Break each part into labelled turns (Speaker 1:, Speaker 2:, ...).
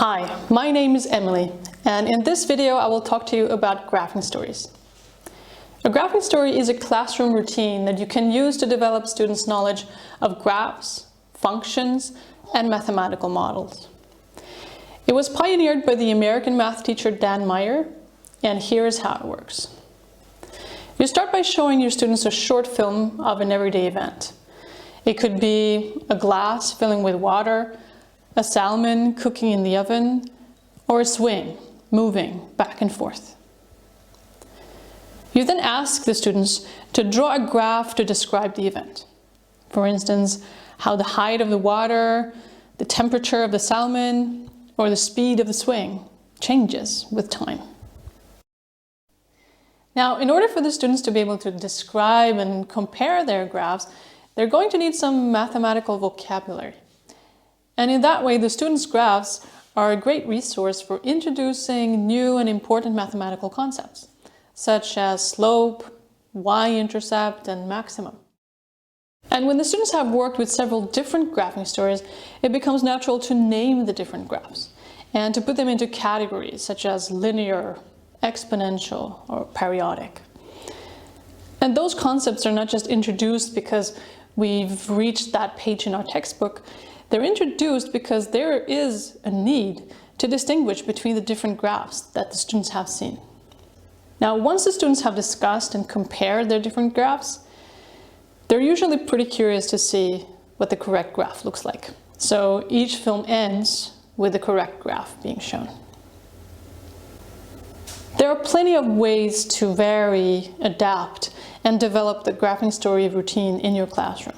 Speaker 1: Hi, my name is Emelie, and in this video I will talk to you about graphing stories. A graphing story is a classroom routine that you can use to develop students' knowledge of graphs, functions, and mathematical models. It was pioneered by the American math teacher Dan Meyer, and here is how it works. You start by showing your students a short film of an everyday event. It could be a glass filling with water, a salmon cooking in the oven, or a swing moving back and forth. You then ask the students to draw a graph to describe the event. For instance, how the height of the water, the temperature of the salmon, or the speed of the swing changes with time. Now, in order for the students to be able to describe and compare their graphs, they're going to need some mathematical vocabulary. And in that way, the students' graphs are a great resource for introducing new and important mathematical concepts, such as slope, y-intercept, and maximum. And when the students have worked with several different graphing stories, it becomes natural to name the different graphs and to put them into categories such as linear, exponential, or periodic. And those concepts are not just introduced because we've reached that page in our textbook. They're introduced because there is a need to distinguish between the different graphs that the students have seen. Now, once the students have discussed and compared their different graphs, they're usually pretty curious to see what the correct graph looks like. So each film ends with the correct graph being shown. There are plenty of ways to vary, adapt, and develop the graphing story routine in your classroom.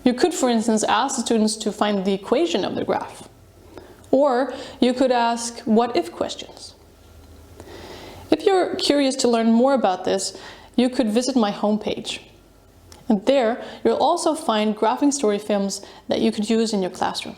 Speaker 1: You could, for instance, ask the students to find the equation of the graph. Or you could ask what-if questions. If you're curious to learn more about this, you could visit my homepage. And there, you'll also find graphing story films that you could use in your classroom.